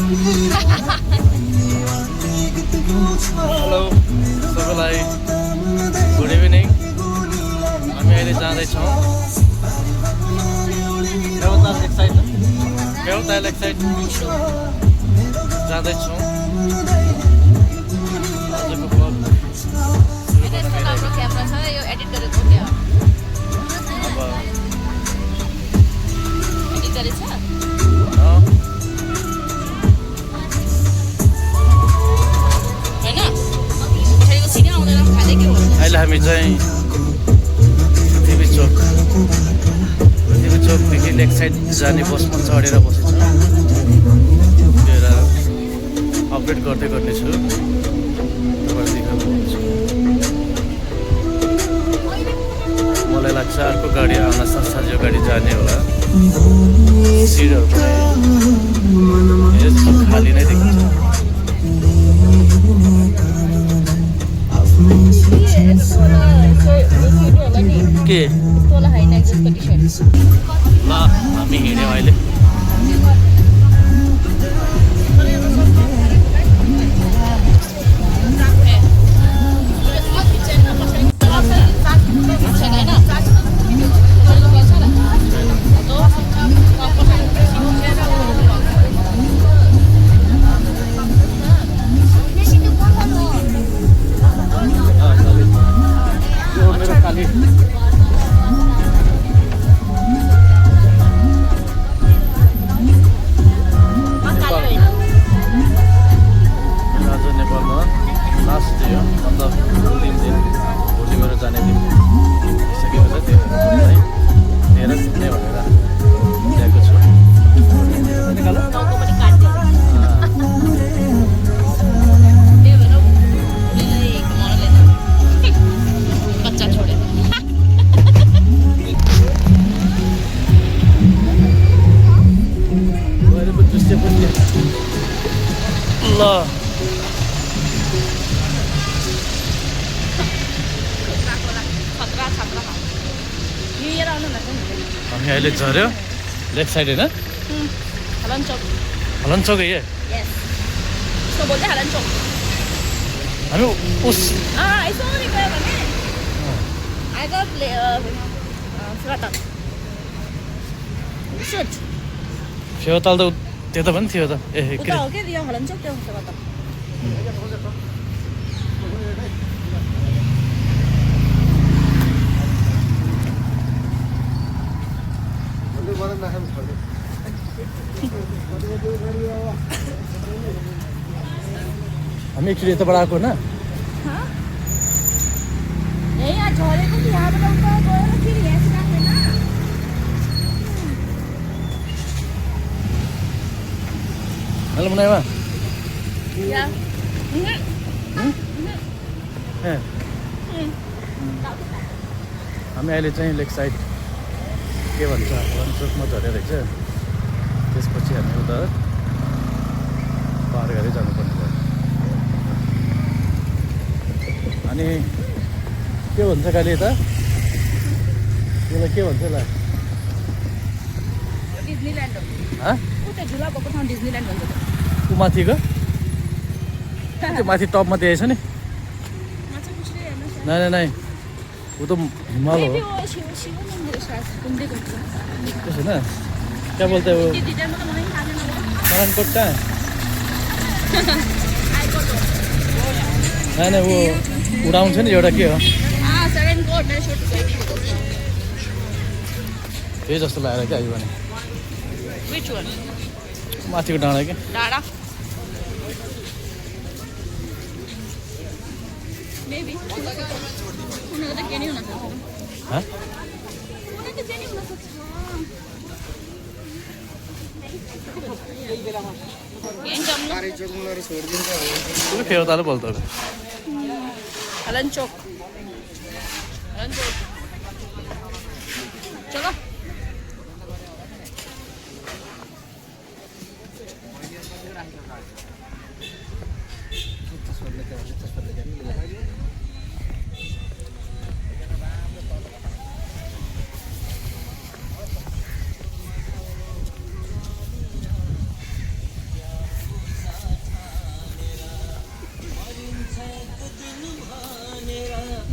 Hello सबैलाई good evening. हामी अहिले जाँदैछौँ बेलता लेक साइड जाँदैछौँ। आजको ब्लग राम्रो क्यामेरा छ यो एडिट गरेको क्या अब एडिट गरेछ हैन छैको सिने आउँदैन खाले के हो। अहिले हामी चाहिँ पृथ्वी चोकदेखि लेक साइड जाने बसमा चढेर बसेछौँ। गएर अपडेट गर्दै गर्नेछु, तपाईँलाई देखाउनुहुन्छ। मलाई लाग्छ अर्को गाडी आउन साथसाथ यो गाडी जाने होला। सिटहरू पनि यस्तो खाली नै देखिन्छ। के तोला हैन जसको टी-शर्ट ल हामी हिँड्यौँ अहिले। हामी अहिले झऱ्यो लेक साइड होइन हलन चौक हलन चौक है। यस उसको बोल्दै हलन चौक हामी उस यसो नि गयो भने आएको सुरत सुट फेवाताल त त्यता पनि थियो त। ए उता हो के यो हलन चौक त्यो सुरत हामी एकचोटि यताबाट आएको होइन। यहाँ झरेको कि यहाँबाट उता गएर फेरि यहाँ राख्दैन। हेलो मुनाइमा हामी अहिले चाहिँ लेक साइड के भन्छ हलन चोकमा झरेर रहेछ। त्यसपछि हामी उता पार गरेर जानुपर्ने भयो। अनि के भन्छ कहिले यता यसलाई के भन्छ होला डिज्नील्यान्ड हो उता झुला भएको ठाउँ डिज्नील्यान्ड भन्छ। ऊ माथिको त्यो माथि टपमा दिएछ नि। नै नै नै ऊ त हिमाल हो त्यसो होइन। क्या बोलते वो नारायणकोट कहाँ है ना वो उडाउँछ नि एउटा के हो त्यही जस्तो लागेर क्या यो भने माथिको डाँडा क्या डाँडा फेवताले बोल्छ हलन चौक चलो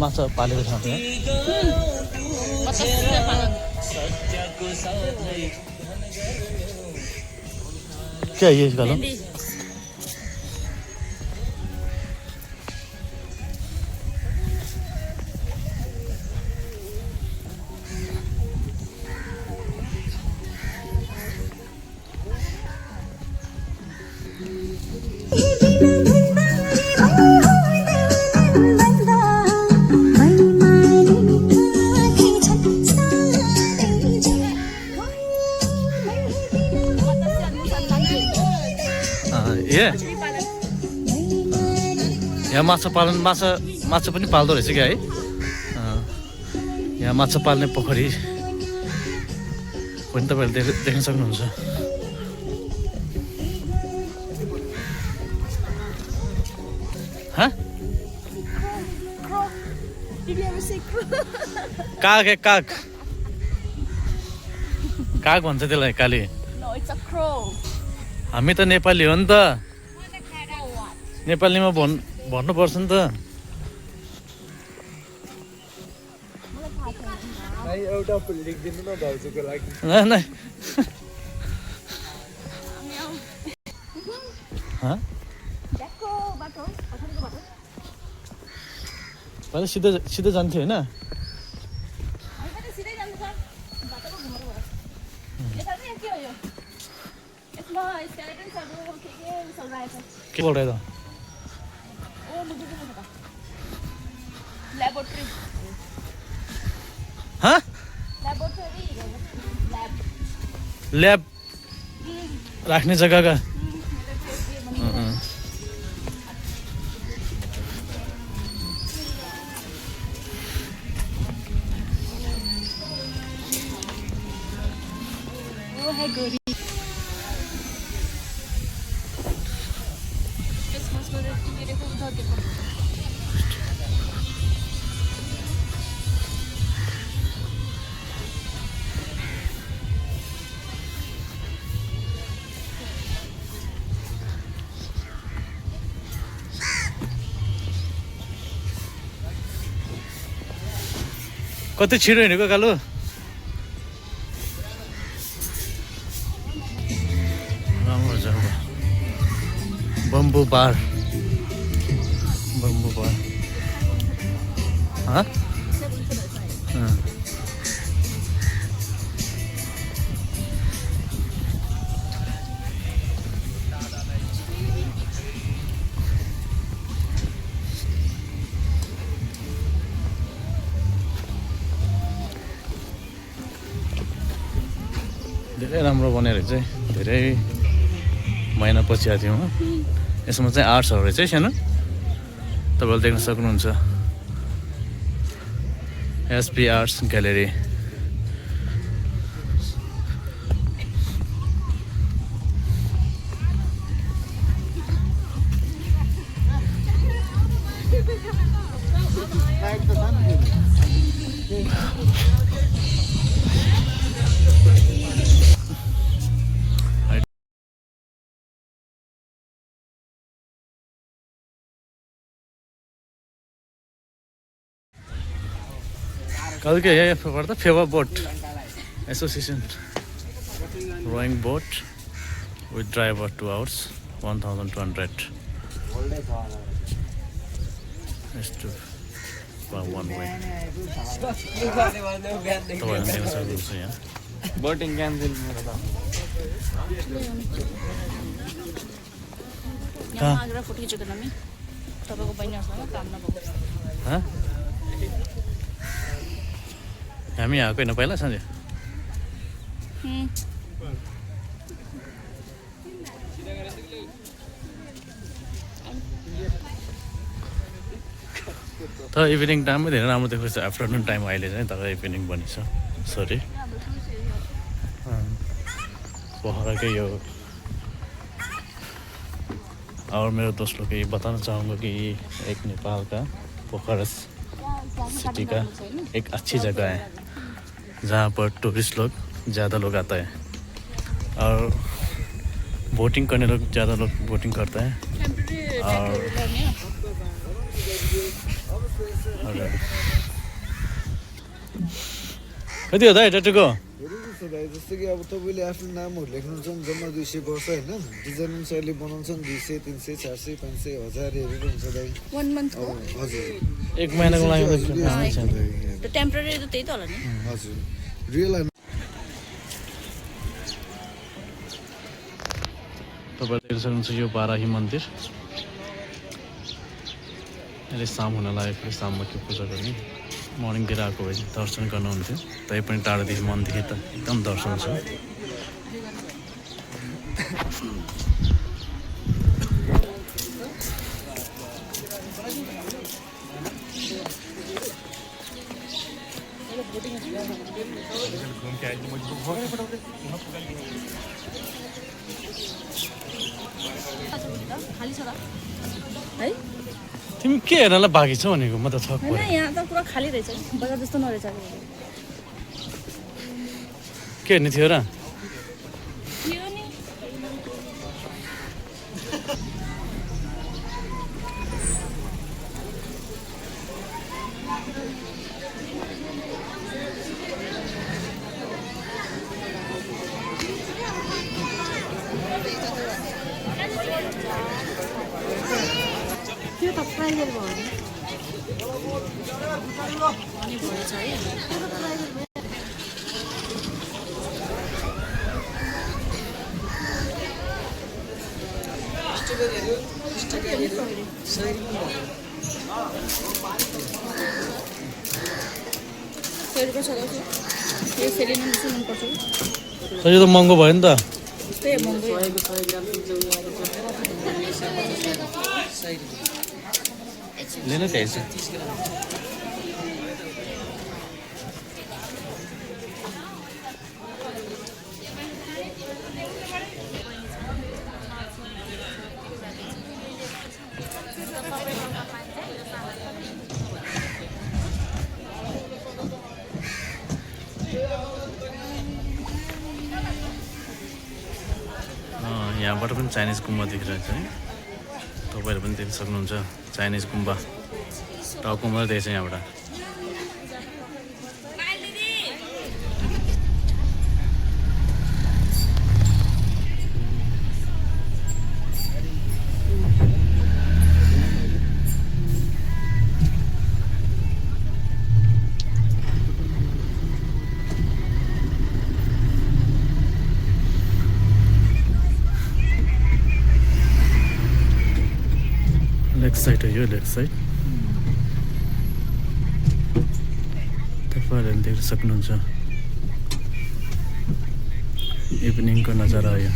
माछा पालेको छ त्यहाँ क्या ये गलौँ ए यहाँ माछा पालन माछा पनि पाल्दो रहेछ क्या है यहाँ माछा पाल्ने पोखरी पनि तपाईँहरूले देख्न सक्नुहुन्छ काग काग काग भन्छ त्यसलाई काली हामी त नेपाली हो नि त नेपालीमा भन्नुपर्छ नि त एउटा फुल लेखिदिनु न भाउजूको लागि नै पहिला सिधै जान्थ्यो होइन के बोल रहे थे लैबोरेटरी हाँ लैब राख्ने जग्गा का वो है गोरी कति छिटो हिँडेको कालु राम्रो जग्गा बम्बू बार हाँ धेरै राम्रो बनेर चाहिँ धेरै महिनापछि आएको थियौँ यसमा चाहिँ आर्ट्सहरू रहेछ है सानो तपाईँले देख्न सक्नुहुन्छ एसपी आर्ट्स ग्यालेरी कल के है पड़ता Phewa boat association rowing boat with driver 2 hours 1200 one way boating cancel यहाँ आगरा फोटो खिचेको हामी तपाईको बहिनीहरुसँग काम नभएको हाँ हामी आएको होइन पहिला सन्जय तर इभिनिङ टाइममा धेरै राम्रो देख्छ आफ्टरनुन टाइम अहिले चाहिँ तर इभिनिङ बनिन्छ सरी पोखराकै यो और मेरे दोस्त लोग को ये बताना चाहूँगा कि ये एक नेपाल का पोखरा सिटी का एक अच्छी जगह है जहाँ पर टूरिस्ट लोग ज़्यादा लोग आता है और बोटिंग करने लोग ज़्यादा लोग बोटिंग करते हैं और कति हो त ट्याटुको जस्तो कि अब तपाईँले आफ्नो नामहरू लेख्नुहुन्छ नि जम्मा 200 पर्छ होइन डिजाइन अनुसारले बनाउँछन् 200 300 400 500 1000 हेरेर हुन्छ दाइ 1 मन्थको हजुर एक महिनाको लागि त्यो टेम्परेरी त त्यही त होला नि हजुर रियल तपाईँले हेर्न सक्नुहुन्छ यो बाराही मन्दिर अहिले शाम हुन लाग्यो फेरि शाममा के पूजा गर्ने मर्निङतिर आएको भए दर्शन गर्नुहुन्थ्यो तै पनि टाढोदेखि मनदेखि त एकदम दर्शन छ खाली छ त है तिमी के हेर्नलाई बाँकी छौ भनेको म त थक होइन यहाँ त पुरा खाली रहेछ कि बजार जस्तो नरहेछ के हेर्ने थियो र थियो नि त्यो त प्राइभेट भयो अनि भएछ है यो सेलिना मिसो मनपर्छ तर यो त महँगो भयो नि त त्यही महँगो लिन त्यही यहाँबाट पनि चाइनिज गुम्बा देखिरहेको छ है तपाईँहरू पनि देख्न सक्नुहुन्छ चाइनिज गुम्बा टाउको मात्रै देख्छ यहाँबाट लेफ्ट साइड हो यो लेफ्ट साइड तपाईँहरूले देख्न सक्नुहुन्छ इभिनिङको नजारा हो यो